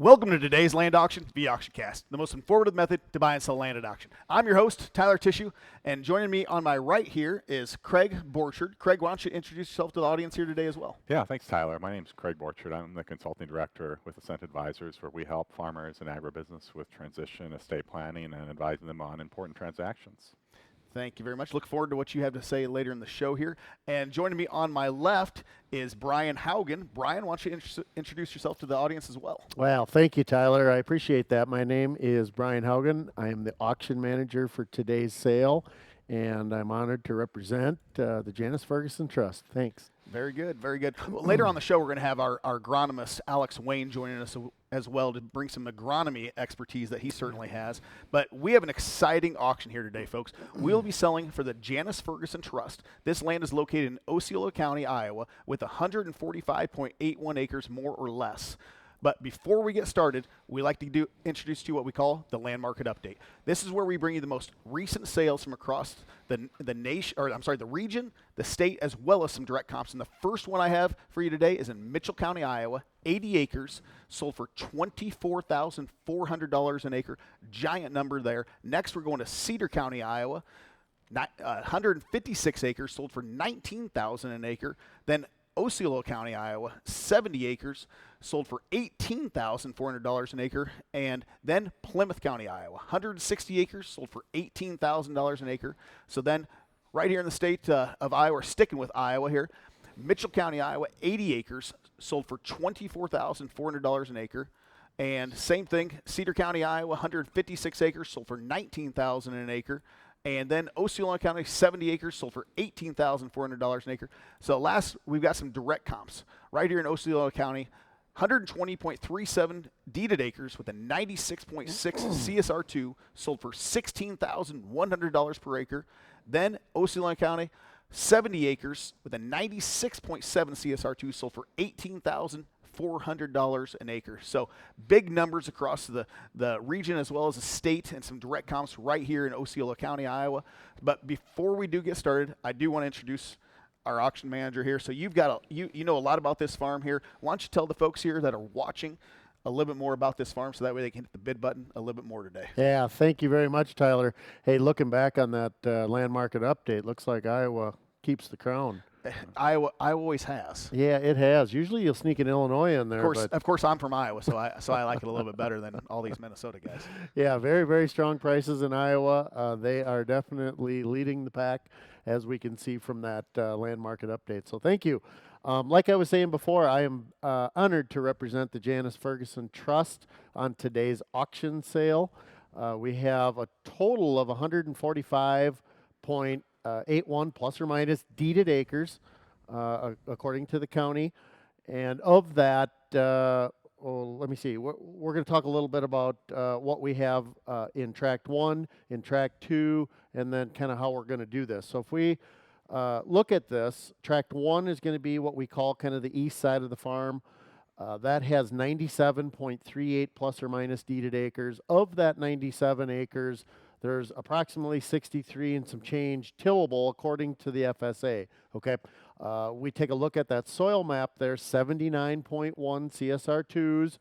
Welcome to today's land auction via AuctionCast, the most informative method to buy and sell land at auction. I'm your host, Tyler Tissue, and joining me on my right here is Craig Borchard. Craig, why don't you introduce yourself to the audience here today as well? Yeah, thanks, Tyler. My name's Craig Borchard. I'm the consulting director with Ascent Advisors, where we help farmers and agribusiness with transition, estate planning, and advising them on important transactions. Thank you very much. Look forward to what you have to say later in the show here. And joining me on my left is Brian Haugen. Brian, why don't you introduce yourself to the audience as well? Well, thank you, Tyler. I appreciate that. My name is Brian Haugen. I am the auction manager for today's sale, and I'm honored to represent the Janice Ferguson Trust. Thanks. Very good, very good. Well, later on the show, we're going to have our agronomist, Alex Wayne, joining us as well to bring some agronomy expertise that he certainly has. But we have an exciting auction here today, folks. We'll be selling for the Janice Ferguson Trust. This land is located in Osceola County, Iowa, with 145.81 acres, more or less. But before we get started, we like to introduce to you what we call the land market update. This is where we bring you the most recent sales from across the nation, or I'm sorry, the region, the state, as well as some direct comps. And the first one I have for you today is in Mitchell County, Iowa, 80 acres, sold for $24,400 an acre. Giant number there. Next, we're going to Cedar County, Iowa, 156 acres, sold for $19,000 an acre. Then Osceola County, Iowa, 70 acres, sold for $18,400 an acre. And then Plymouth County, Iowa, 160 acres, sold for $18,000 an acre. So then right here in the state of Iowa, we're sticking with Iowa here, Mitchell County, Iowa, 80 acres, sold for $24,400 an acre. And same thing, Cedar County, Iowa, 156 acres, sold for $19,000 an acre. And then Osceola County, 70 acres, sold for $18,400 an acre. So last, we've got some direct comps. Right here in Osceola County, 120.37 deeded acres with a 96.6 CSR2, sold for $16,100 per acre. Then Osceola County, 70 acres with a 96.7 CSR2, sold for $18,400 an acre. So big numbers across the region as well as the state, and some direct comps right here in Osceola County, Iowa. But before we do get started, I do want to introduce our auction manager here. So you've got you know a lot about this farm here. Why don't you tell the folks here that are watching a little bit more about this farm, so that way they can hit the bid button a little bit more today. Yeah, thank you very much, Tyler. Hey, looking back on that land market update, looks like Iowa keeps the crown. Iowa always has. Yeah, it has. Usually you'll sneak an Illinois in there. Of course, I'm from Iowa, so I like it a little bit better than all these Minnesota guys. Yeah, very, very strong prices in Iowa. They are definitely leading the pack, as we can see from that land market update. So thank you. Like I was saying before, I am honored to represent the Janice Ferguson Trust on today's auction sale. We have a total of 145.81 plus or minus deeded acres, according to the county. And of that, let me see, we're going to talk a little bit about what we have in Tract 1, in Tract 2, and then kind of how we're going to do this. So if we look at this, Tract 1 is going to be what we call kind of the east side of the farm. That has 97.38 plus or minus deeded acres. Of that 97 acres, there's approximately 63 and some change tillable according to the FSA, okay? We take a look at that soil map there, 79.1 CSR2s.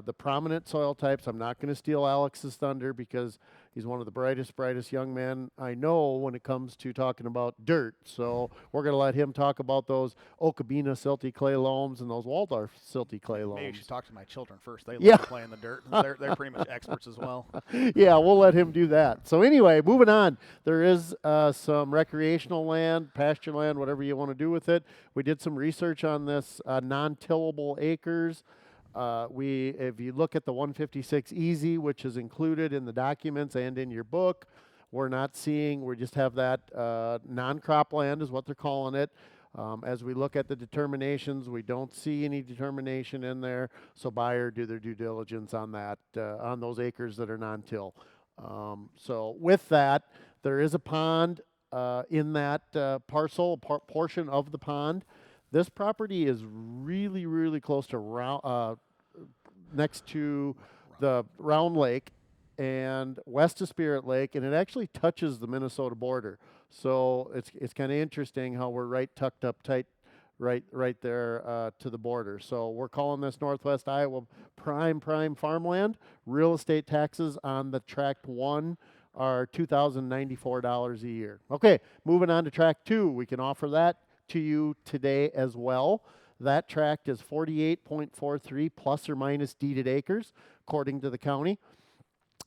The prominent soil types, I'm not going to steal Alex's thunder because he's one of the brightest young men I know when it comes to talking about dirt. So we're going to let him talk about those Okabena silty clay loams and those Waldorf silty clay loams. Maybe you should talk to my children first. They love to play in the dirt. They're pretty much experts as well. Yeah, we'll let him do that. So anyway, moving on. There is some recreational land, pasture land, whatever you want to do with it. We did some research on this non-tillable acres. If you look at the 156 easy, which is included in the documents and in your book, we just have that non-crop land is what they're calling it. As we look at the determinations, we don't see any determination in there, so buyer do their due diligence on that, on those acres that are non-till. So with that, there is a pond in that portion of the pond. This property is really, really close to next to the Round Lake and west of Spirit Lake, and it actually touches the Minnesota border. So it's kind of interesting how we're right tucked up tight right there to the border. So we're calling this Northwest Iowa prime farmland. Real estate taxes on the tract 1 are $2,094 a year. Okay, moving on to tract 2. We can offer that to you today as well. That tract is 48.43 plus or minus deeded acres, according to the county.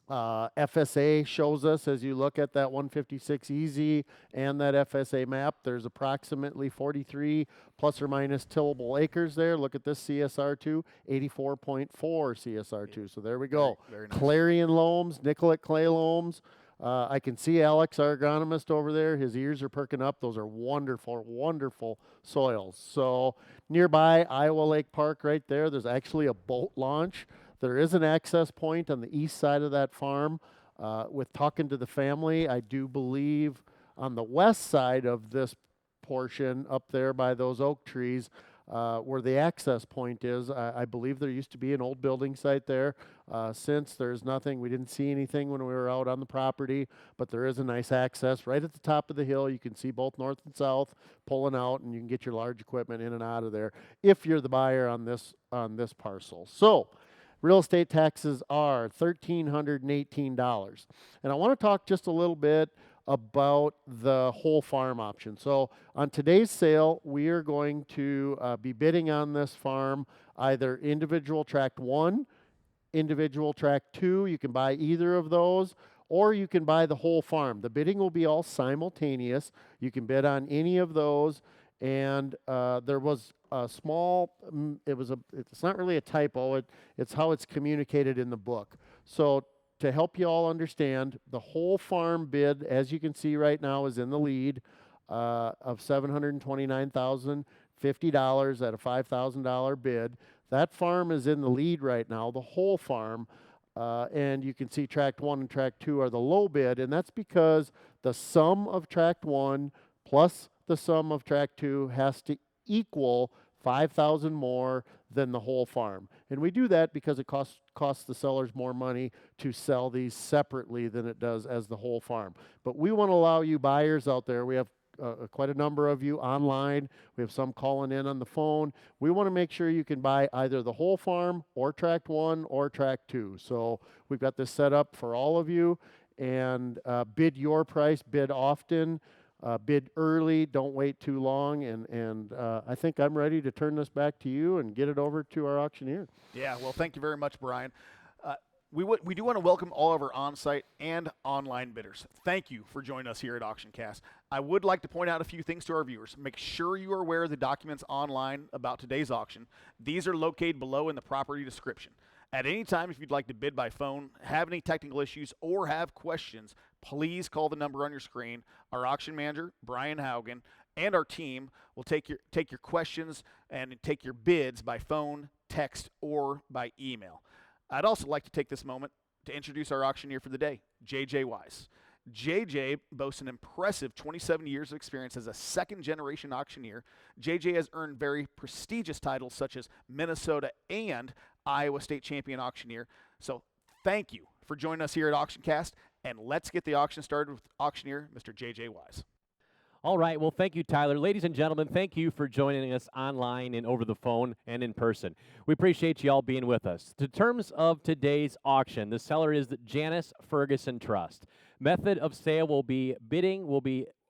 FSA shows us, as you look at that 156 EZ and that FSA map, there's approximately 43 plus or minus tillable acres there. Look at this CSR2, 84.4 CSR2. So there we go. Very nice. Clarion loams, Nicollet clay loams. I can see Alex, our agronomist over there. His ears are perking up. Those are wonderful, wonderful soils. So nearby, Iowa Lake Park right there, there's actually a boat launch. There is an access point on the east side of that farm. With talking to the family, I do believe on the west side of this portion up there by those oak trees, where the access point is, I believe there used to be an old building site there. Since there's nothing, we didn't see anything when we were out on the property, but there is a nice access right at the top of the hill. You can see both north and south pulling out, and you can get your large equipment in and out of there if you're the buyer on this parcel. So real estate taxes are $1,318. And I want to talk just a little bit about the whole farm option. So on today's sale, we are going to be bidding on this farm either individual tract 1, individual tract 2. You can buy either of those, or you can buy the whole farm. The bidding will be all simultaneous. You can bid on any of those. And there was a small, it's not really a typo, it's how it's communicated in the book. So to help you all understand, the whole farm bid, as you can see right now, is in the lead of $729,050 at a $5,000 bid. That farm is in the lead right now, the whole farm. And you can see tract 1 and tract 2 are the low bid, and that's because the sum of tract 1 plus the sum of tract 2 has to equal $5,000 more than the whole farm. And we do that because it costs the sellers more money to sell these separately than it does as the whole farm. But we want to allow you buyers out there, we have quite a number of you online, we have some calling in on the phone. We want to make sure you can buy either the whole farm or tract 1 or tract 2. So we've got this set up for all of you, and bid your price, bid often. Bid early, don't wait too long, and I think I'm ready to turn this back to you and get it over to our auctioneer. Yeah, well, thank you very much, Brian. We do want to welcome all of our on-site and online bidders. Thank you for joining us here at AuctionCast. I would like to point out a few things to our viewers. Make sure you are aware of the documents online about today's auction. These are located below in the property description. At any time, if you'd like to bid by phone, have any technical issues, or have questions, please call the number on your screen. Our auction manager, Brian Haugen, and our team will take your questions and take your bids by phone, text, or by email. I'd also like to take this moment to introduce our auctioneer for the day, J.J. Wise. J.J. boasts an impressive 27 years of experience as a second-generation auctioneer. J.J. has earned very prestigious titles such as Minnesota and Iowa State Champion Auctioneer. So thank you for joining us here at AuctionCast, and let's get the auction started with auctioneer Mr. J.J. Wise. All right. Well, thank you, Tyler. Ladies and gentlemen, thank you for joining us online and over the phone and in person. We appreciate you all being with us. In terms of today's auction, the seller is the Janice Ferguson Trust. Method of sale will be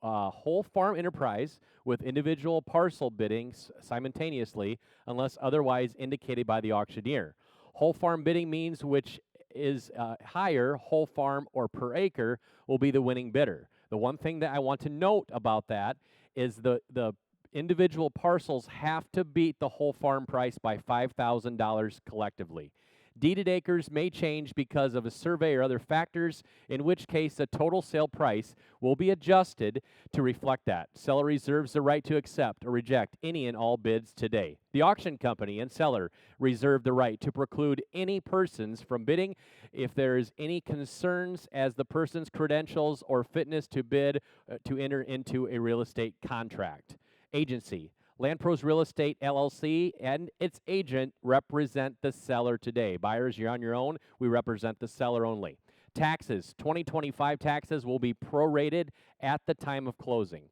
whole farm enterprise with individual parcel biddings simultaneously unless otherwise indicated by the auctioneer. Whole farm bidding means which is higher, whole farm or per acre, will be the winning bidder. The one thing that I want to note about that is the individual parcels have to beat the whole farm price by $5,000 collectively. Deeded acres may change because of a survey or other factors, in which case the total sale price will be adjusted to reflect that. Seller reserves the right to accept or reject any and all bids today. The auction company and seller reserve the right to preclude any persons from bidding if there is any concerns as the person's credentials or fitness to bid to enter into a real estate contract. Agency. LandPros Real Estate, LLC, and its agent represent the seller today. Buyers, you're on your own. We represent the seller only. Taxes. 2025 taxes will be prorated at the time of closing.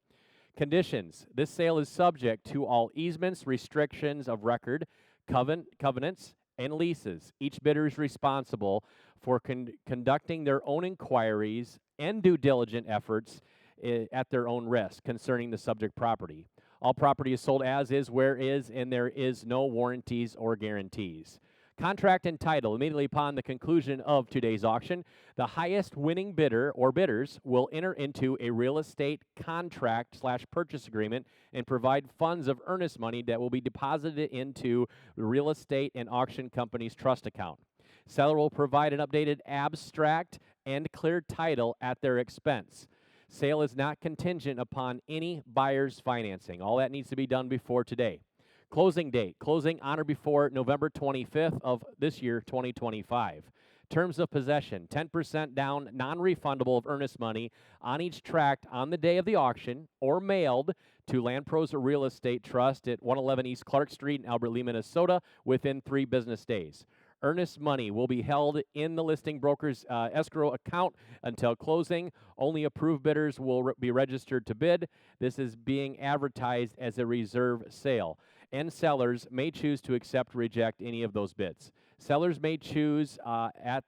Conditions. This sale is subject to all easements, restrictions of record, covenants, and leases. Each bidder is responsible for conducting their own inquiries and due diligent efforts at their own risk concerning the subject property. All property is sold as is, where is, and there is no warranties or guarantees. Contract and title. Immediately upon the conclusion of today's auction, the highest winning bidder or bidders will enter into a real estate contract/purchase agreement and provide funds of earnest money that will be deposited into the real estate and auction company's trust account. Seller will provide an updated abstract and clear title at their expense. Sale is not contingent upon any buyer's financing. All that needs to be done before today. Closing date. Closing on or before November 25th of this year, 2025. Terms of possession. 10% down, non-refundable of earnest money on each tract on the day of the auction or mailed to Land Pros Real Estate Trust at 111 East Clark Street in Albert Lea, Minnesota within 3 business days. Earnest money will be held in the listing broker's escrow account until closing. Only approved bidders will be registered to bid. This is being advertised as a reserve sale, and sellers may choose to accept or reject any of those bids. Sellers may choose at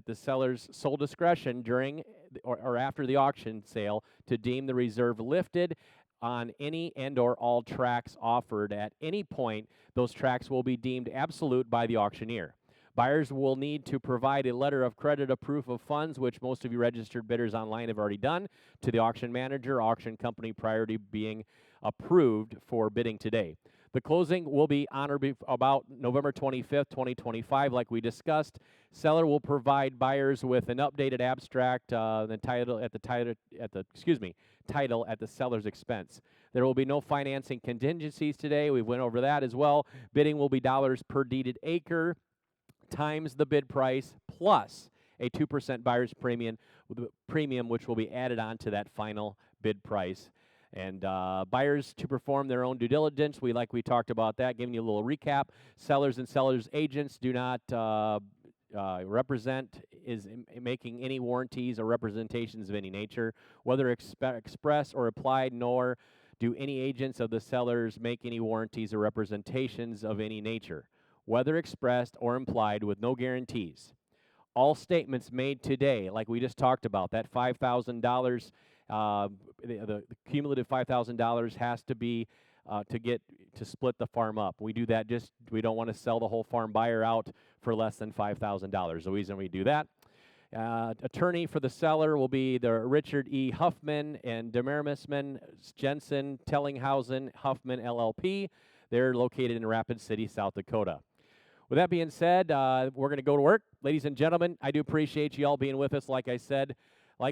the seller's sole discretion during or after the auction sale to deem the reserve lifted on any and or all tracts offered at any point. Those tracts will be deemed absolute by the auctioneer. Buyers will need to provide a letter of credit of proof of funds, which most of you registered bidders online have already done, to the auction manager, auction company prior to being approved for bidding today. The closing will be on or about November 25th, 2025, like we discussed. Seller will provide buyers with an updated abstract, the title at the seller's expense. There will be no financing contingencies today. We went over that as well. Bidding will be dollars per deeded acre times the bid price plus a 2% buyer's premium, which will be added on to that final bid price. And buyers to perform their own due diligence. We talked about that, giving you a little recap. Sellers and sellers' agents do not making any warranties or representations of any nature, whether express or applied, nor do any agents of the sellers make any warranties or representations of any nature, whether expressed or implied, with no guarantees. All statements made today, like we just talked about, that $5,000, the cumulative $5,000 has to be to split the farm up. We do that we don't want to sell the whole farm buyer out for less than $5,000. The reason we do that. Attorney for the seller will be the Richard E. Huffman and Demermisman, Jensen, Tellinghausen, Huffman, LLP. They're located in Rapid City, South Dakota. With that being said, we're going to go to work. Ladies and gentlemen, I do appreciate you all being with us. Like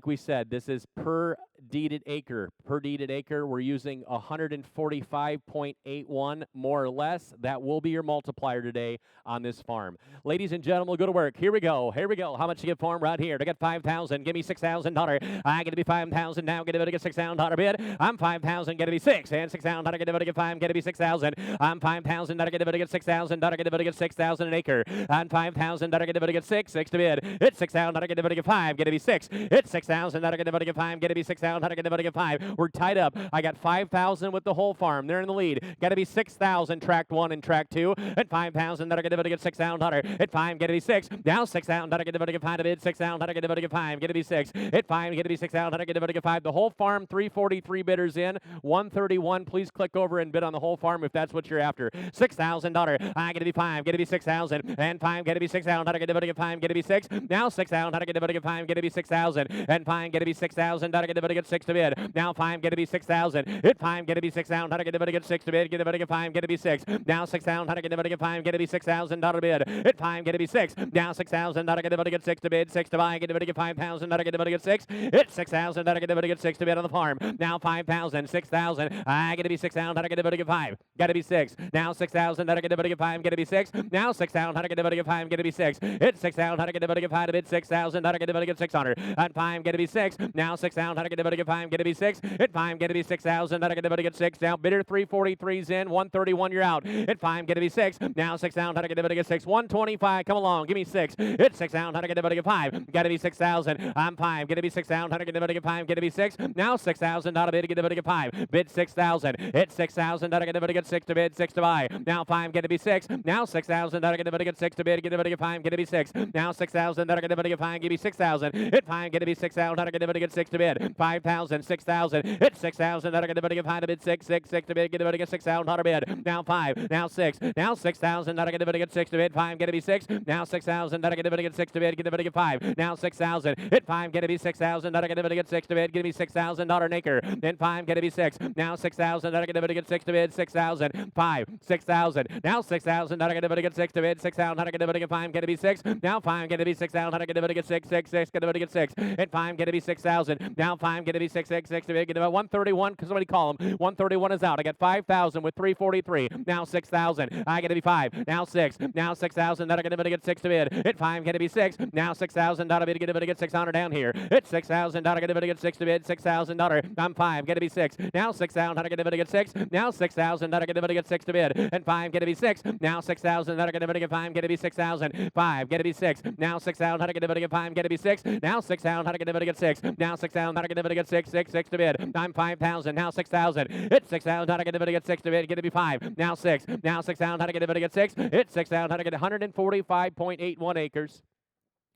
we said, this is per deeded acre. Per deeded acre, we're using 145.81 more or less. That will be your multiplier today on this farm. Ladies and gentlemen, we'll go to work. Here we go. How much to get farm right here? To get $5,000, give me $6,000. I get to be $5,000 now. Get to get $6,000 bid. I'm $5,000. Get to be $6 and $6,000. Get to get $5. Get to be $6,000. I'm $5,000. Get to get $6,000. Get to get $6,000 an acre. I'm $5,000. Get to get $6 to bid. It's $6,000. Get to get $5. Get to be $6. It's $6,000. Get to get $5. Get to be $6,000. Get to get $5. We're tied up. I got $5,000 with the whole farm. They're in the lead. Got to be $6,000 tract 1 and tract 2. At $5,000. Get to get $6,000. At 5. Get to be 6. Now $6,000. Get to get 5 to bid. $6,000. Get to get 5. Get to be 6. At 5. Get to be $6,000. Get to get 5. The whole farm. 343 bidders in. 131. Please click over and bid on the whole farm if that's what you're after. $6,000. I get to be 5. Get to be 6,000. And 5. Get to be 6,000. Get to get 5. Get to be 6. Now $6,000. Get to get 5. Get to be 6,000. And 5. Get to be 6,000. Get to get 6 to bid. Now 5. Get to be 6,000. At 5. Get to be 6,000. Get to get 6 to bid. Get to get 5. Get to be 6. Now 6,000. Get to get 5. Get to be $6,000 bid. At 5. Get to be 6. Now 6,000. Get to get 6 to bid. 6 to buy. Get to get 5,000. Get to get 6. It's 6,000. Get to get 6 to bid on the farm. Now 5,000. 6,000. I get to be 6,000. Get to get 5. Got to be 6. Now 6,000. Get to get 5. Get to be 6. Now 6,000. Get to get 5. Get to be 6. It's 6,000. Get to get 5 to bid. 6,000. Get to get 600. At 5. Get to be 6. Now 6,000. Get to get a 5, get to be 6. At 5, get to be 6,000. Not get to 6. Now bidder 343's in. 131, you're out. At 5, get to be 6. Now 6,000. Not get to 6. 125, come along. Give me 6. At 6,000. Not get to 5. Got to be 6,000. I'm 5. Get to be 6,000. Not get to 5. Get to be 6. Now 6,000. Not a bid. Get to 5. Bid 6,000. At 6,000. Not get to 6 to bid. 6 to buy. Now 5. Get to be 6. Now 6,000. Not get to 6 to bid. Get to 5. Get to be 6. Now 6,000. Not get to 5. Give me 6,000. At 5. Get to be 6,000. Not get to 6 to bid. 5,000. 6,000. At 6,000. Not get to 5 to bid. 6. 6. 6 to bid. Get to 6,000. Not a bid. Now 5. Now 6. Now 6,000. Not get to 6 to bid. 5. Get to be 6. Now 6,000. Not get to 6 to bid. Get to 5. Now 6,000. At 5. Get to be 6,000. Not get to 6 to bid. Give me $6,000 an acre. Then 5. Get to be 6. Now 6,000. Not get to 6 to bid. 6,000. 5. 6,000. Now 6,000. Not get to 6 to bid. 6,000. Not get to 5. Get to be 6. Now 5. Get to be 6,000. Not get to 6. 6. 6. Get to 6. At 5. Get to be 6,000. Now 5. Get to be 6. 6. 6 to bid. Get to 131. Because somebody call him. 131 is out. I got 5,000 with 343. Now 6,000. I get to be 5. Now 6. Now 6,000. Not get to 6 to bid. At 5. Get to be 6. Now 6,000. Not a bid. Get to get 600 down here. At 6,000. Not get to get 6 to bid. $6,000. I'm 5. Get to be 6. Now 6,000. Not get to get 6. Now 6,000. Not get to get 6 to bid. And 5. Get to be 6. Now 6,000. Not get to get 5. Get to be 6,000. 5. Get to be 6. Now 6,000. Not get to get 5. Get to be 6. Now 6,000. Not get to get 6. Now 6,000. Not get to get 6. 6. 6 to bid. I'm 5,000. Now 6,000. It's 6,000. Not get to get 6 to bid. Get to be 5. Now 6. Now 6,000. Not get to get 6. It's 6,000. Not get 145.81 acres.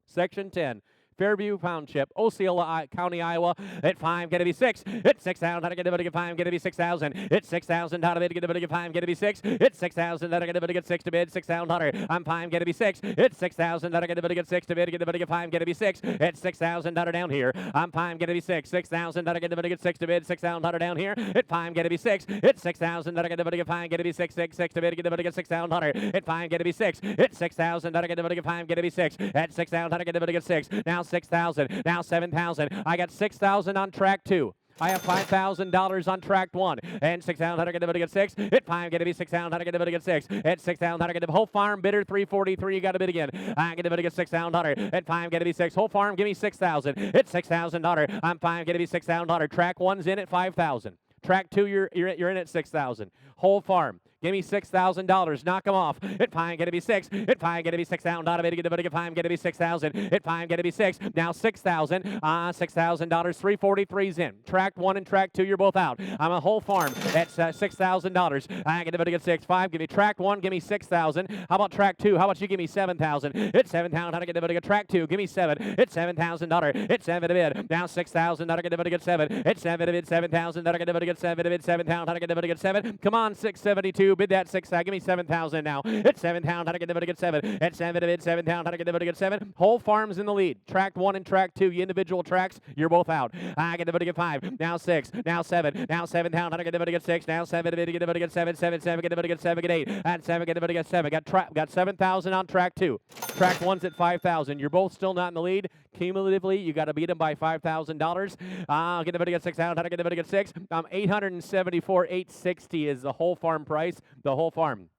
Section 10. Fairview Township, Osceola County, Iowa. At 5, get to be 6. It's 6,000. How to get to 5? Get to be 6,000. It's 6,000. How to get to 5? Get to be 6. It's 6,000. How to get 6 to bid. 6,000. I'm 5. Get to be 6. It's 6,000. How to get 6 to bid. Get to 5. Get to be 6. It's 6,000. Down here. I'm 5. Get to be 6. 6,000. How to get 6 to bid. 6,000. Down here. At 5. Get to be 6. It's 6,000. How to get 5? Get to be 6. 6. 6 to bid. Get to 6,000. At 5. Get to be 6. It's 6,000. How to get 5? Get to be 6. At 6,000. How to get 6. Now 6,000. Now 7,000. I got 6,000 on track 2. I have $5,000 on track 1. And 6,000. How to get 6. At 5. Get to be 6,000. How to get 6. At 6,000. How to get the whole farm bidder 343. You got to bid again. I get to get 6,000. At 5. Get to be 6. Whole farm. Give me 6,000. It's $6,000. I'm 5. Get to be $6,000. Track 1's in at 5,000. Track 2, you're in at 6,000. Whole farm. Give me $6,000. Knock them off. At 5, get to be 6. At 5, get to be 6,000. Not a bit. Get to 5, get to be 6,000. At 5, get to be 6. Now 6,000. $6,000. 343's in. Track 1 and track 2, you're both out. I'm a whole farm at $6,000. I get to get 6. 5, give me track 1. Give me 6,000. How about track 2? How about you give me 7,000? It's 7,000. How to get to get track 2? Give me 7. It's $7,000. It's 7 to bid. Now 6,000. How to get to get 7. It's 7 to bid. 7,000. How to get to get 7 to bid. 7,000. How to get to get 7. Come on, 672. Bid that 6. Give me 7,000 now. It's 7,000. How to get to get 7. At 7 to bid. 7,000. How to get to get 7. Whole farm's in the lead. Track 1 and track 2. You individual tracks, you're both out. I get to get 5. Now 6. Now 7. Now 7,000. How to get to get 6. Now 7 to bid. Get to get 7. 7. 7. Get to get 7. Get 8. At 7. Get to get 7. Got 7,000 on track 2. Track 1's at 5,000. You're both still not in the lead. Cumulatively, you got to beat them by $5,000. Get to get 6,000. How to get to get 6. $874,860 is the whole farm price. The whole farm.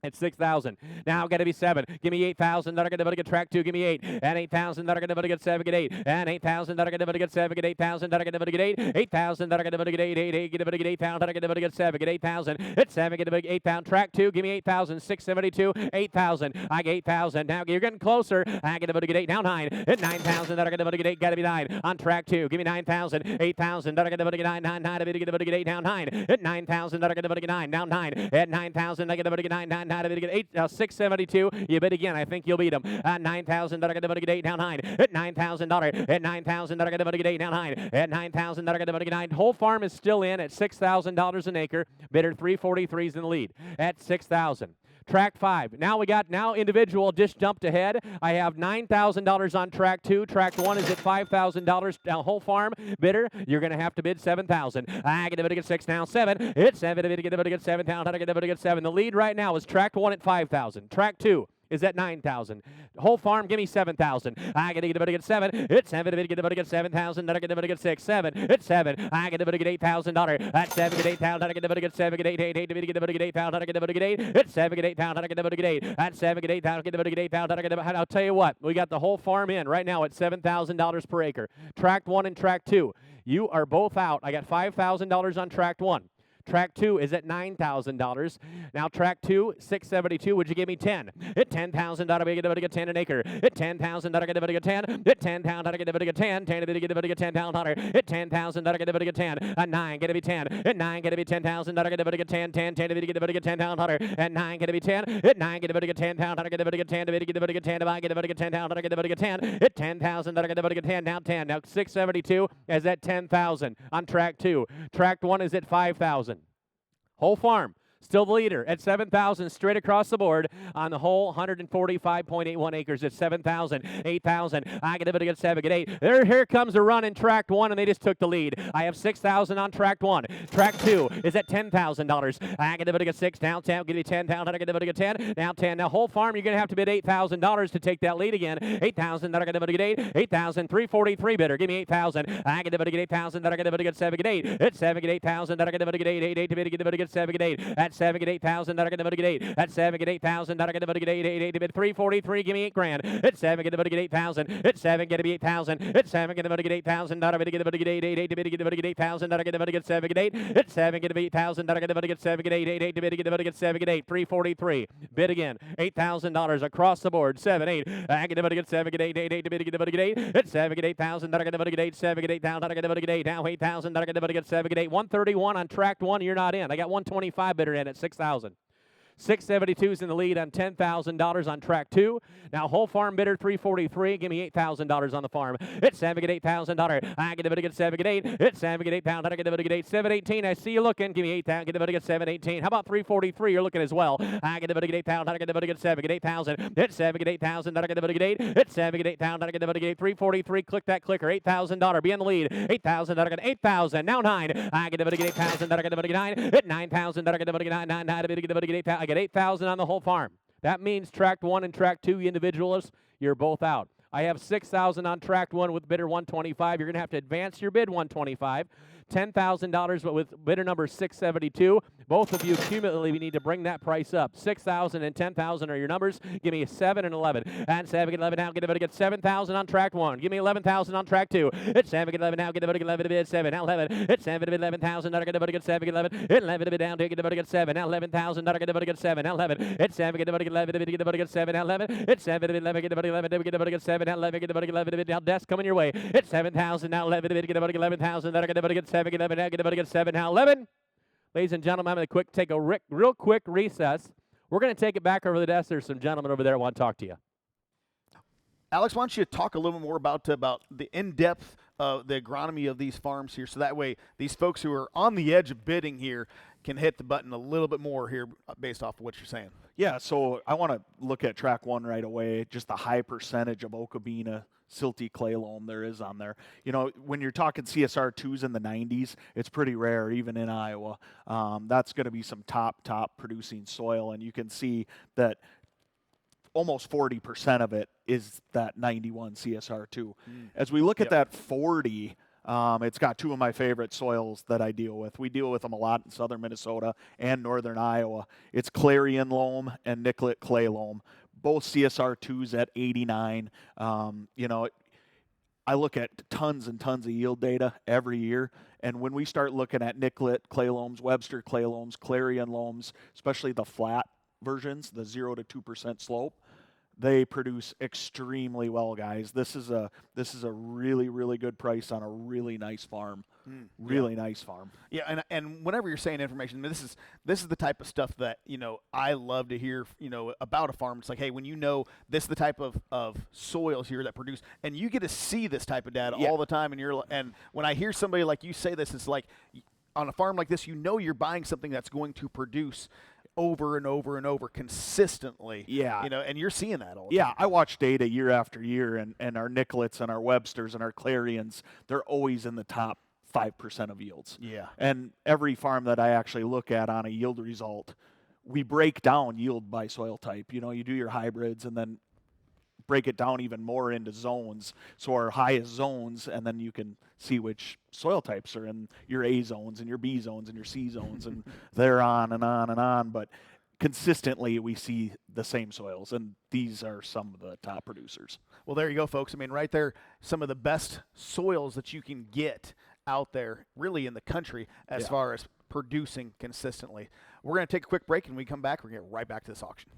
At 6,000. Now got to be 7. Give me 8,000. That are going to get track 2. Give me 8. And 8,000. That are going to get 7. Get 8. And 8,000. That are going to get 7. Get 8,000. That are going to get 8. 8,000. That are going to get 8. 8. 8. Get to get 8 pound. That are going to get 7. Get 8,000. It's 7. Get to get 8 pound. Track 2. Give me 8,000. 672. 8,000. I get 8,000. Now you're getting closer. I get to get 8. Now 9. At 9,000. That are going to get 8. Got to be 9. On track 2. Give me 9,000. 8,000. That are going to get 9. 9. 9. To get 8. Now 9. At 9,000. That are going to get 9. Now 9. At 9,000. I get to get 9. 9. 9. To get 8. 672. You bid again. I think you'll beat them. At 9,000. That are going to get 8. Now 9. At $9,000. At 9,000. That are going to get 8. Now 9. At 9,000. That are going to get 9. Whole farm is still in at $6,000 an acre. Bidder 343 is in the lead at 6,000. Track 5. Now individual just jumped ahead. I have $9,000 on track 2. Track 1 is at $5,000. Now whole farm bidder, you're going to have to bid 7,000. I get to get 6 now 7. It's 7 to get 7,000. I get to get 7. The lead right now is track 1 at 5,000. Track 2 is at 9,000. Whole farm, give me 7,000. I get to get 7. It's 7 to get 7,000. I get to get 6. 7. It's 7. I get to get $8,000. That's 7. Get 8,000. I get to get 7. Get 8. 8. 8 to get 8,000. I get to get 8. It's 7. Get 8,000. I get to get 8. That's 7. Get 8,000. Get to get 8,000. I get to. I'll tell you what. We got the whole farm in right now at $7,000 per acre. Track 1 and track 2. You are both out. I got $5,000 on tract 1. Track 2 is at $9,000. Now track 2, 672. Would you give me 10? At $10,000, I get 10 an acre. At $10,000, I get 10. At $10,000, I get 10. 10 to get $10,000. At $10,000, I get 10. At 9, get to be 10. At 9, get to be $10,000, I get 10. 10 to get $10,000. At 9, get to be 10. At 9, get to get $10,000, I get 10. To get 10, I get $10,000, I get 10. At 10,000, I get 10. Now 10. Now 672 is at 10,000 on track 2. Track 1 is at 5,000. Whole farm, still the leader at 7,000 straight across the board on the whole 145.81 acres at 7,000, 8,000. I get a 7, get 8. Here comes a run in tract 1, and they just took the lead. I have 6,000 on tract 1. Tract 2 is at $10,000. I get a 6, down 10, give you 10,000. I get a 10, now 10. Now whole farm, you're going to have to bid $8,000 to take that lead again. 8,000. I get a 8. 8,000. 343 bidder. Give me 8,000. I get a 8,000. I get a 7, get 8. At 7, get 8,000. I get a 8, 8, 8 to bid, get a 7, get 8. At 7, get 8,000. I get a 8. At 7, get 8,000. I get a 8, 8, 8 to bid 343. Give me 8 grand. At 7, get a 8,000. At 7, get a 8,000. At 7, get a 8,000. I get a 8, 8, 8 to bid, get 8,000. I get a 7, get 8. At 7, get a 8,000. I get a 7, get 8, 8, 8 to bid, get 7, get 8. 343. Bid again. $8,000 across the board. 7, 8. I get a 7, get 8, 8, 8 to bid, get 8. At 7, get 8,000. I get a 8, 7, get 8,000. I get a 8. Now 8,000. I get 7, get 8. 131 on tract 1. You're not in. I got 125 bidder in at 6,000. 672 is in the lead on $10,000 on track 2. Now whole farm bidder 343. Give me $8,000 on the farm. It's 7, get $8,000. I get a bit, get 7, get 8. It's 7, get 8,000. I get a bit, get 8. 718. I see you looking. Give me 8,000. Get a bit, get 718. How about 343? You're looking as well. I get a bit, get 8,000. I get a bit, get 7, get 8,000. It's 7, get 8,000. I get a bit, get 8. It's 7, get 8,000. I get a bit, get 8. 343. Click that clicker. $8,000. Be in the lead. 8,000. I get 8,000. Now 9. I get a bit, get 8,000. I get a bit, get 9. At 9,000. I get a bit, get 9. 9. I get a bit, get 8,000. I get 8,000 on the whole farm. That means tract 1 and tract 2, you individualists, you're both out. I have 6,000 on tract 1 with bidder 125. You're going to have to advance your bid 125. $10,000, but with bidder number 672. Both of you cumulatively, we need to bring that price up. 6,000 and 10,000 are your numbers. Give me a 7 and 11. And 7, get 11 now. Get a bit, get 7,000 on tract 1. Give me 11,000 on tract 2. It's 7, get 11 now. Get a bit, get 11 to bid 7. Now 11. It's 7 to bid 11,000. Now get a bit, get 7. Get 11. 11 to bid down. Get a bit, get 7. Now 11,000. Now get a bit, get 7. Now 11. It's 7. Get a bit, get 11 to bid. Get a bit, get 7. Now 11. It's 7 to bid 11. Get a bit, 11 to bid. Get a bit, get 7. Now 11. Get a bit, get 11 to bid. Now desk coming your way. It's 7,000. Now 11 to bid. Get a bit, get 11,000. Now get a bit, get 7. Get 11. Now get a bit, get 7. Now 11. Ladies and gentlemen, I'm going to take a real quick recess. We're going to take it back over the desk. There's some gentlemen over there who want to talk to you. Alex, why don't you talk a little more about the in-depth the agronomy of these farms here, so that way these folks who are on the edge of bidding here can hit the button a little bit more here based off of what you're saying. Yeah, so I want to look at track 1 right away, just the high percentage of Okabena silty clay loam there is on there. You know, when you're talking CSR2s in the 90s, it's pretty rare, even in Iowa. That's going to be some top producing soil, and you can see that almost 40% of it is that 91 CSR2. As we look at that 40, it's got 2 of my favorite soils that I deal with. We deal with them a lot in southern Minnesota and northern Iowa. It's Clarion loam and Nicollet clay loam, both CSR2s at 89. You know, I look at tons and tons of yield data every year, and when we start looking at Nicollet clay loams, Webster clay loams, Clarion loams, especially the flat versions, the 0 to 2% slope, they produce extremely well, guys. This is a really, really good price on a really nice farm. Really nice farm. Yeah, and whenever you're saying information, this is the type of stuff that, you know, I love to hear, you know, about a farm. It's like, hey, when you know this is the type of soils here that produce, and you get to see this type of data all the time, and when I hear somebody like you say this, it's like on a farm like this, you know, you're buying something that's going to produce over and over and over consistently. Yeah. You know, and you're seeing that all the time. Yeah, I watch data year after year, and our Nicollets and our Websters and our Clarions, they're always in the top 5% of yields. Yeah. And every farm that I actually look at on a yield result, we break down yield by soil type. You know, you do your hybrids and then break it down even more into zones. So our highest zones, and then you can see which soil types are in your A zones and your B zones and your C zones, and they're on and on and on. But consistently we see the same soils, and these are some of the top producers. Well, there you go, folks. I mean, right there, some of the best soils that you can get out there, really in the country, as Yeah. far as producing consistently. We're going to take a quick break, and when we come back, we're going to get right back to this auction.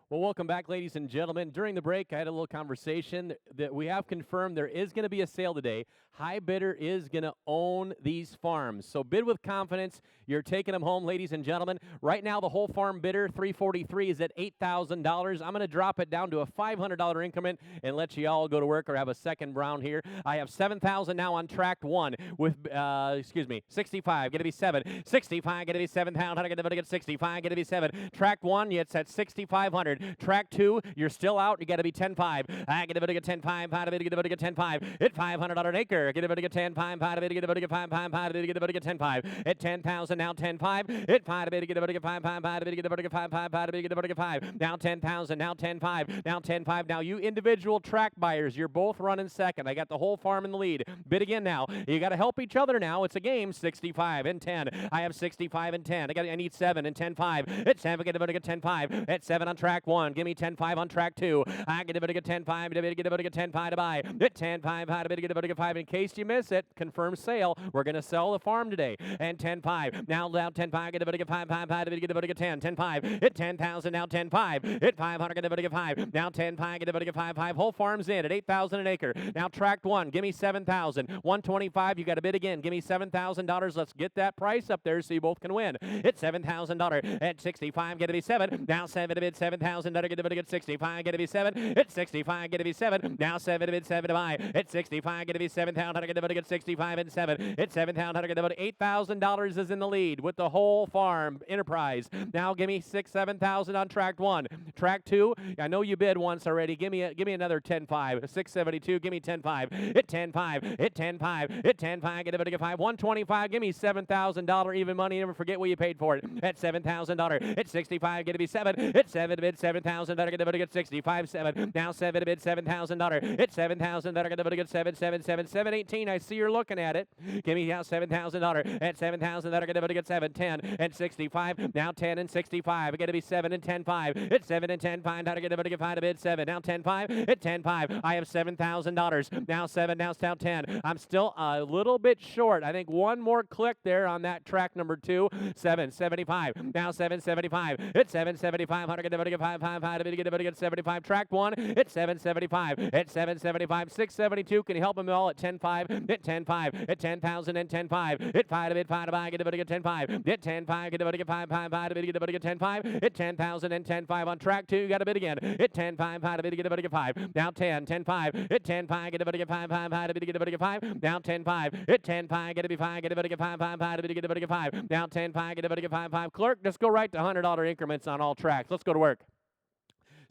Well, welcome back, ladies and gentlemen. During the break, I had a little conversation that we have confirmed there is going to be a sale today. High bidder is going to own these farms. So bid with confidence. You're taking them home, ladies and gentlemen. Right now, the whole farm bidder, $343, is at $8,000. I'm going to drop it down to a $500 increment and let you all go to work or have a second round here. I have $7,000 now on track 1 with, 65, going to be 7. 65, going to be 7,000, going to get 65, going to be 7. Track 1, it's at 6,500. Track 2, you're still out. You got to be 10.5. I get a get 10.5. How do we get a get 10.5? At $500 an acre. Get a get 10.5. How do we get a get 5.5? How do we get a get 10.5? At 10,000 now 10.5. At 5 to get a get 5.5. How do we get a get 5.5? How do we get a get 5? Now 10,000. Now 10.5. Now 10.5. Now you individual track buyers, you're both running second. I got the whole farm in the lead. Bid again now. You got to help each other now. It's a game. 65 and 10. I have 65 and 10. I need 7 and 10.5. At 7, get a get 10.5. At 7 on track 1. Give me 10.5 on track 2. I get a get 10.5. Get a get 10.5 to buy. At 10.5. How to get a get 5. In case you miss it, confirm sale. We're going to sell the farm today. And 10.5. Now 10.5. Get a get 5.5. How to get a get 10. 10.5. At 10,000. Now 10.5. At 500. Get a get 5. Now 10.5. Get a get 5.5. Whole farm's in at 8,000 an acre. Now track 1. Give me 7,000. 125. You got to bid again. Give me $7,000. Let's get that price up there so you both can win. It's $7,000. At 65. Get to be 7. Now 7 to bid 7,000. Get to get 65. Get to be 7. At 65. Get to be 7. Now 7 to bid 7 to buy. At 65. Get to be 7,000. Get to get 65 and 7. At 7,000. Get to get $8,000 is in the lead with the whole farm enterprise. Now give me 7,000 on track 1. Track 2. I know you bid once already. Give me another 10.5. 672. Give me 10.5. At 10.5. At 10.5. At 10.5. Get a get 5. 125. Give me $7,000 even money. Never forget what you paid for it. At $7,000. At 65. Get to be 7. At 7 to bid 7,000. Get to get 65. 7. Now 7 to bid $7,000. At 7,000. Get to get 7,718. I see you're looking at it. Give me now $7,000. At 7,000. Get to get 7. 10 and 65. Now 10 and 65. Get to be 7 and 10.5. At 7 and 10.5. How to get to get 5 to bid 7. Now 10.5. At 10.5. I have $7,000. Now 7. Now 10. I'm still a little bit short. I think one more click there on that track number 2. 775. Now 775. At 775. How to get to get 5. How to get 75. Track 1. At 775. At 775. 672. Can you help them all at 10.5? At 10.5. At 10,000 and 10.5. At 5 to bid 5 to buy. Get to get 10.5. At 10.5. Get to get 5. 5 to bid get to get 10.5. At 10,000 and 10.5 on track 2. You got to bid again. At 10.5. How to bid get to get 5. Now 10. 10.5. At 10.5. Get to get 5. 5 how to bid get to get 5. Now 10.5. At 10.5. Get to be 5. Get to get 5. 5 how to bid get to get 5. Now 10.5. Get to get 5. 5. Clerk, just go right to $100 increments on all tracks. Let's go to work.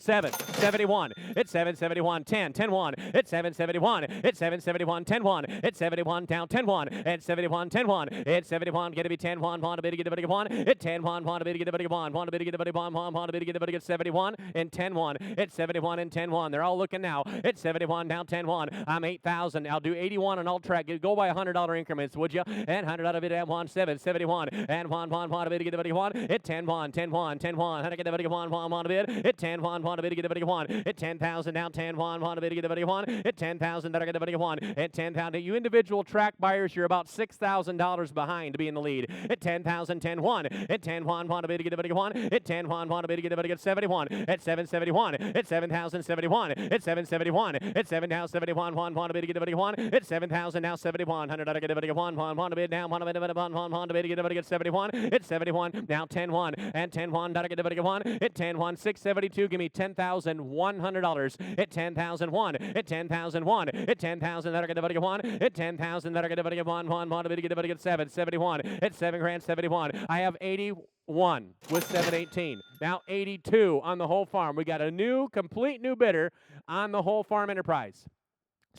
771. It's 771. 10. 10-1. It's 771. It's 771. 10-1. It's 71 down 10-1. It's 71. 10-1. It's 71. Get to be 10-1. Want to bid get to 1. It's 10-1. Want to bid get to 1. Want to bid get to 1. Want to bid get to 71 and 10-1. It's 71 and 10-1. They're all looking now. It's 71 down 10-1. I'm 8,000. I'll do 81 on all track. Go by $100 increments, would you? And $100 bid at 1. 771 and 1 want to bid get to 1. It's 10-1. 10-1. 10-1. How to get to 1 want to bid? It's 10-1. Want to bid get to 1. At 10,000 now 10-1 want to bid get to 1. At 10,000 that are going to 1. At 10,000 you individual track buyers, you're about $6,000 behind to be in the lead. At 10,000 10-1. At 10-1 want to bid get to 1. At 10-1 want to bid get to 71. At 771. At 7,071. At 771. At 7,071 want to bid get to 1. At 7,000 now 71. $100 get to 1. Want to bid now want to bid 1. Want to bid get to 71. At 71 now 10-1 and 10-1 get to 1. At 10-1 672. Give me $10,100 at 10,001 at 10,001 at 10,000 that are going to 1 at 10,000 that are going to 1 want to get 771 at 7 grand 71. I have 81 with 718. Now 82 on the whole farm. We got a complete new bidder on the whole farm enterprise.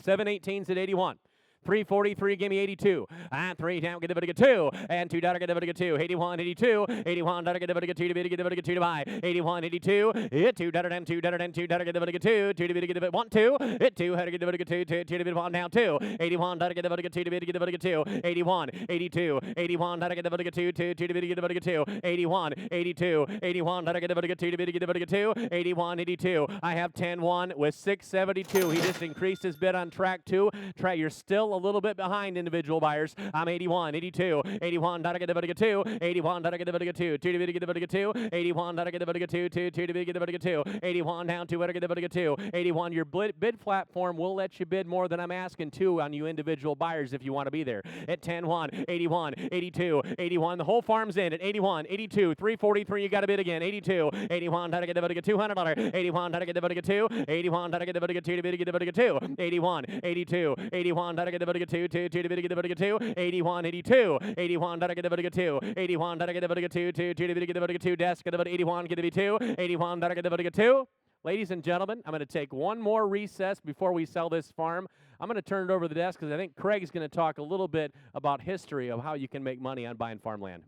718's at 81. 343, give me 82. And 3 down, get a 2. And $2, get a 2. 81, 82. 81, get a 2 to be get a 2 to buy. 81, 82. Hit $2 and $2 and $2, get a 2. 2 to be get a 1, 2. Hit 2, had to get a 2. 2 to be 1 down 2. 81, get a 2 to be get a 2. 81, 82. 81, get a 2. 2 to be get a 2. 81, 82. 81, get a 2 to be get a 2. 81, 82. I have 10-1 with 672. He just increased his bid on track 2. You're still a little bit behind, individual buyers. I'm 81, 82. 81, get a 2. 81, get a 2. 2 to be get a 2. 81, get a 2. 2 to be get a 2. 81 down to get a 2. 81, your bid platform will let you bid more than I'm asking to on you individual buyers if you want to be there. At 10-1, 81, 82, 81. The whole farm's in at 81, 82, 343. You got to bid again. 82, 81, get a $200. 81, get a 2. 81, get a 2 to bid get a 2. 81, 82, 81, get a 2. 2 to bid get a 2. 81, 82, 81, get a 2. 81, get a 2. 2 to bid get a 2. Desk get a 81, get a 2. 81, get a 2. Ladies and gentlemen, I'm going to take one more recess before we sell this farm. I'm going to turn it over to the desk because I think Craig's going to talk a little bit about history of how you can make money on buying farmland.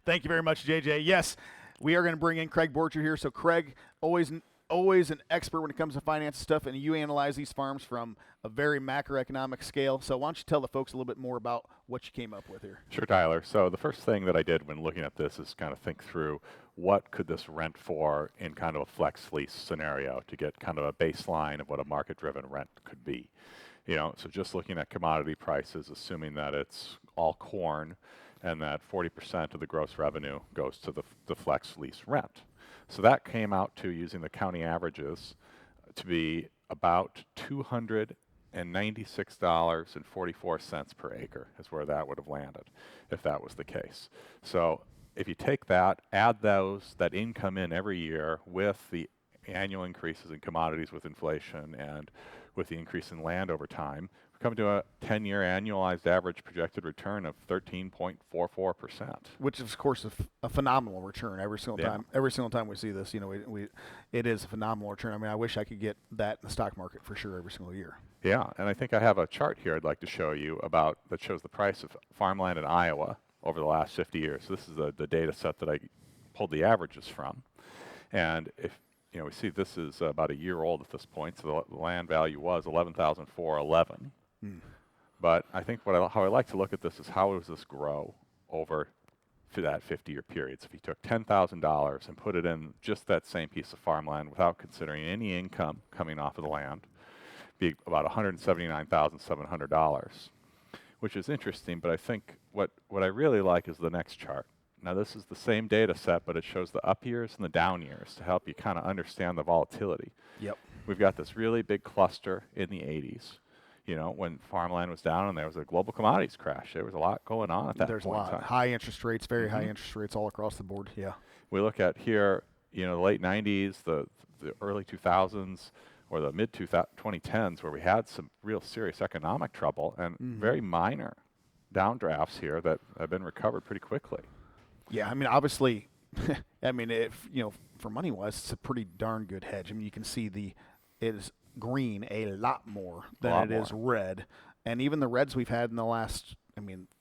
Thank you very much, JJ. Yes, we are going to bring in Craig Borcher here. So Craig, always an expert when it comes to finance stuff, and you analyze these farms from a very macroeconomic scale. So why don't you tell the folks a little bit more about what you came up with here? Sure, Tyler. So the first thing that I did when looking at this is kind of think through what could this rent for in kind of a flex lease scenario to get kind of a baseline of what a market-driven rent could be. So just looking at commodity prices, assuming that it's all corn and that 40% of the gross revenue goes to the flex lease rent. So that came out to, using the county averages, to be about $296.44 per acre is where that would have landed if that was the case. So if you take that, add that income in every year with the annual increases in commodities with inflation and with the increase in land over time, we come to a 10-year annualized average projected return of 13.44%. Which is, of course, a phenomenal return every single time. Every single time we see this, it is a phenomenal return. I mean, I wish I could get that in the stock market for sure every single year. Yeah, and I think I have a chart here I'd like to show you that shows the price of farmland in Iowa over the last 50 years. So this is the data set that I pulled the averages from. And if we see this is about a year old at this point, so the land value was $11,411. But I think how I like to look at this is how does this grow over that 50-year period. So if you took $10,000 and put it in just that same piece of farmland without considering any income coming off of the land, be about $179,700, which is interesting. But I think what I really like is the next chart. Now this is the same data set, but it shows the up years and the down years to help you kind of understand the volatility. Yep. We've got this really big cluster in the 80s, when farmland was down and there was a global commodities crash. There was a lot going on at that point. There's a lot. High interest rarates, very high interest rates all across the board. Yeah. We look at here, the late 90s, the early 2000s, or the mid 2010s, where we had some real serious economic trouble and very minor downdrafts here that have been recovered pretty quickly. Yeah, I mean, obviously, for money-wise, it's a pretty darn good hedge. I mean, you can see it is green a lot more than it is red. And even the reds we've had in the last,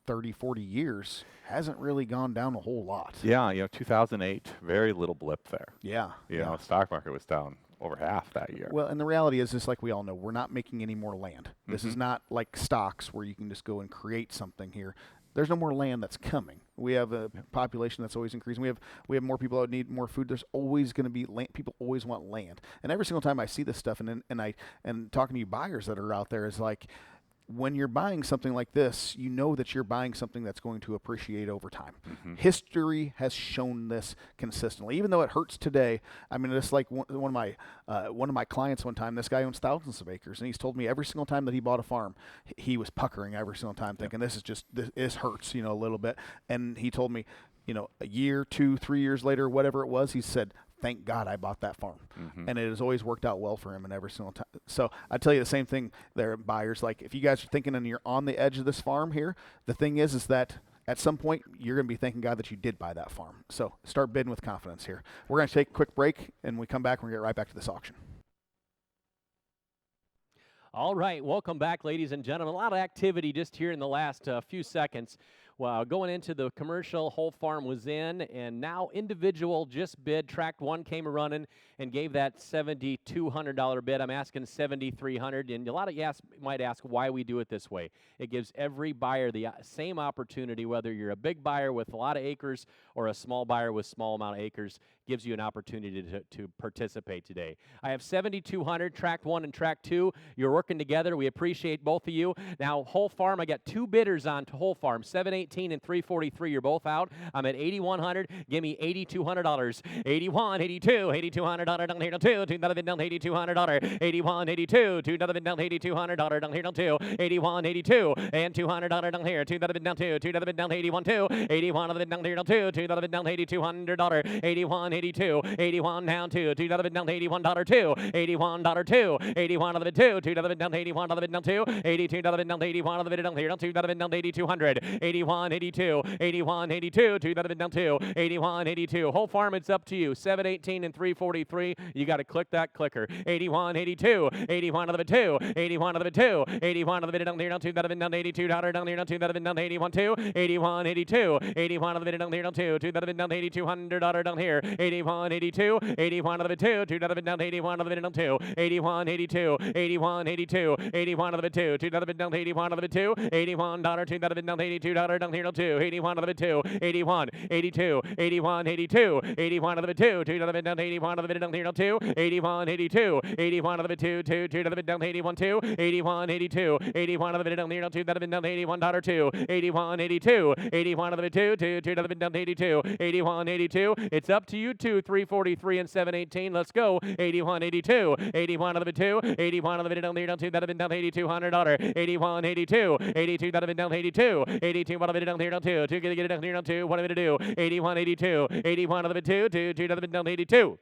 30, 40 years hasn't really gone down a whole lot. Yeah, 2008, very little blip there. Yeah. The stock market was down over half that year. Well, and the reality is, just like we all know, we're not making any more land. This is not like stocks where you can just go and create something here. There's no more land that's coming. We have a population that's always increasing. We have more people that need more food. There's always going to be land. People always want land. And every single time I see this stuff, and talking to you buyers that are out there, is like, when you're buying something like this, you know that you're buying something that's going to appreciate over time. History has shown this consistently, even though it hurts today. I mean, it's like one of my clients one time. This guy owns thousands of acres, and he's told me every single time that he bought a farm, he was puckering every single time, thinking this hurts, a little bit. And he told me, a year, 2, 3 years later, whatever it was, he said, thank God I bought that farm. And it has always worked out well for him in every single time. So I tell you the same thing there, buyers. Like, if you guys are thinking and you're on the edge of this farm here, the thing is that at some point you're going to be thanking God that you did buy that farm. So start bidding with confidence here. We're going to take a quick break, and when we come back, we're going to get right back to this auction. All right, welcome back, ladies and gentlemen. A lot of activity just here in the last few seconds. Well, going into the commercial, whole farm was in, and now individual just bid. Tract 1 came running and gave that $7,200 bid. I'm asking $7,300, and a lot of you might ask why we do it this way. It gives every buyer the same opportunity, whether you're a big buyer with a lot of acres or a small buyer with small amount of acres, gives you an opportunity to participate today. I have $7,200, Tract 1 and Tract 2. You're working together. We appreciate both of you. Now, whole farm, I got 2 bidders on to whole farm, $718 and $343. You're both out. I'm at $8,100. Give me $8,200. 81, 82, $8,200 down here down 2. $2 bid down $8,200. 81, 82, $2 bid down $8,200 down here down 2. 81, 82, and $200 down here. $2 bid down 2. $2 bid down 81, 2. 81 bid down here down 2. $2 bid down $8,200. 81, 82, 81 down 2. $2 bid down $81, 2. $81, 2. 81 of the bid 2. $2 bid down $81 bid down 2. $82 bid down $81 bid down here down $2 bid down $8,200. 81, 82, 81, 82, $2 bid down 2. 81, 82. Whole farm, it's up to you. 718 and 343. You got to click that clicker. 81, 82, 81 of the bid 2. 81 of the bid 2. 81 of the bid down here down $2 bid down $82 down here down $2 bid down 81, 2. 81, 82, 81 of the bid down here down 2. $2 bid down $8,200 down here. 81, 82, 81 of the 2. $2 bid down 81 of the bid down 2. 81, 82, 81, 82, 81 of the 2. $2 bid down 81 of the 2. $81, $2 bid down $82 down here down 2. 81 of the 2. 81, 82, 81, 82, 81 of the 2. $2 bid down 81 of the bid down here down 2. 81, 82, 81 of the 2. $2 bid down 81, 2. 81, 82, 81 of the bid down here down 2. $2 bid down $81, 2. 81, 82, 81 of the 2. $2 bid down 82. 81, 82. It's up to you two. 343 and 718. Let's go. 81, 82, 81 of the 2. 81 of the bid down here down 2. $2 bid down $8,200. 81, 82, 82 $2 bid down 82. 82 what of it down here down 2. 2 get it down here down 2. What of it to do? 81, 82, 81 of the 2. 2 $2 bid down 82.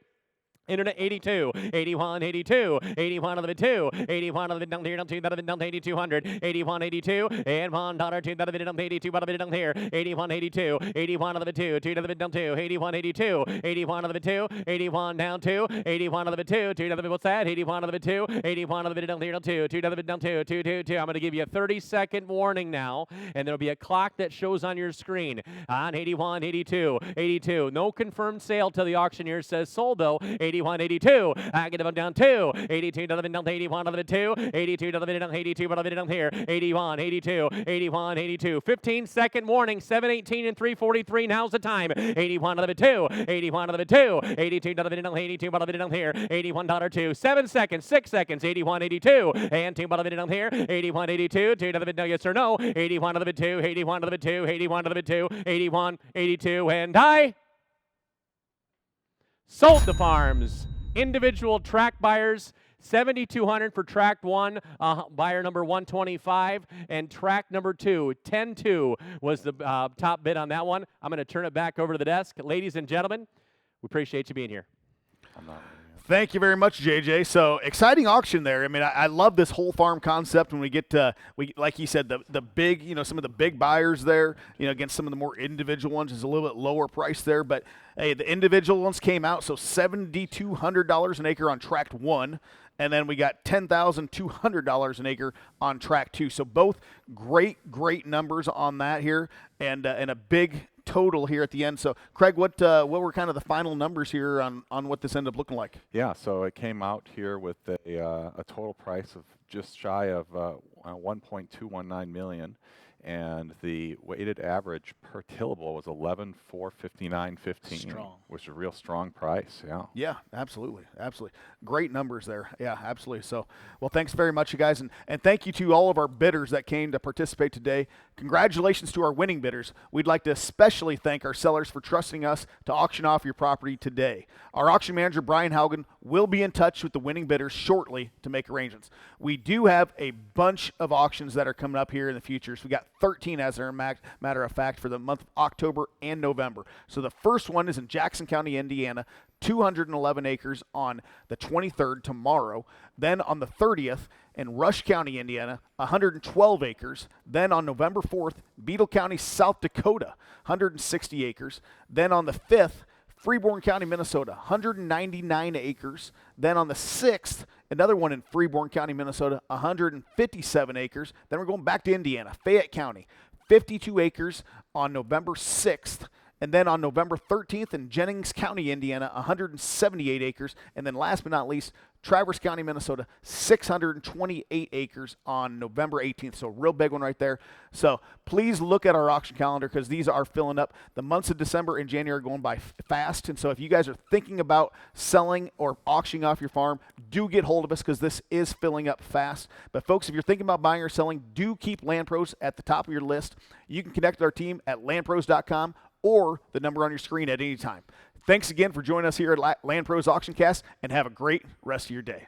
Internet 82, 81, 82, 81 of the 2, 81 of the down here down 2, that'll be down 8,200, 81, 82, and $1, 2, that'll be down 82, but down here, 81, 82, 81 of the 2, 2 to the down 2, 81, 82, 81 of the 2, 81 down 2, 81 of the 2, 2 to the what's that? 81 of the 2, 81 of the down here down 2, 2 to the down 2, 2, 2, 2. I'm going to give you a 30-second warning now, and there'll be a clock that shows on your screen on 81, 82, 82. No confirmed sale till the auctioneer says sold though. 81, 82. I get them down 2. 82 to the down 81 of the 2. 82 to the down 82, but I'll down here. 81, 82, 81, 82. 15-second warning. 718 and 343. Now's the time. 81 of the 2. 81 of the 2. 82 to the down 82, but I'll down here. $81, 2. 7 seconds. 6 seconds. 81, 82. And 2, but I'll down here. 81, 82. 2 to the no, yes or no. 81 of the 2. 81 of the 2. 81 of the 2. 81, 82, and die. Sold the farms. Individual tract buyers, $7,200 for tract 1, buyer number 125, and tract number 2, 10-2 was the top bid on that one. I'm going to turn it back over to the desk. Ladies and gentlemen, we appreciate you being here. Thank you very much, JJ. So exciting auction there. I mean, I love this whole farm concept when we get to, like you said, the big, some of the big buyers there, against some of the more individual ones is a little bit lower price there. But hey, the individual ones came out, so $7,200 an acre on tract 1. And then we got $10,200 an acre on tract 2. So both great numbers on that here, and a big total here at the end. So Craig, what were kind of the final numbers here on what this ended up looking like? Yeah, so it came out here with a total price of just shy of $1.219 million. And the weighted average per tillable was 11,459.15. Strong. Which is a real strong price. Yeah. Yeah, absolutely, great numbers there. Yeah, absolutely. So, well, thanks very much, you guys, and thank you to all of our bidders that came to participate today. Congratulations to our winning bidders. We'd like to especially thank our sellers for trusting us to auction off your property today. Our auction manager Brian Haugen will be in touch with the winning bidders shortly to make arrangements. We do have a bunch of auctions that are coming up here in the future. So we got 13 as a matter of fact for the month of October and November. So the first one is in Jackson County, Indiana, 211 acres on the 23rd, tomorrow. Then on the 30th in Rush County, Indiana, 112 acres. Then on November 4th, Beetle County, South Dakota, 160 acres. Then on the 5th, Freeborn County, Minnesota, 199 acres. Then on the 6th Another one in Freeborn County, Minnesota, 157 acres. Then we're going back to Indiana, Fayette County, 52 acres on November 6th. And then on November 13th in Jennings County, Indiana, 178 acres. And then last but not least, Traverse County, Minnesota, 628 acres on November 18th. So real big one right there. So please look at our auction calendar because these are filling up. The months of December and January are going by fast. And so if you guys are thinking about selling or auctioning off your farm, do get hold of us because this is filling up fast. But folks, if you're thinking about buying or selling, do keep Land Pros at the top of your list. You can connect with our team at landpros.com or the number on your screen at any time. Thanks again for joining us here at Land Pros Auction Cast, and have a great rest of your day.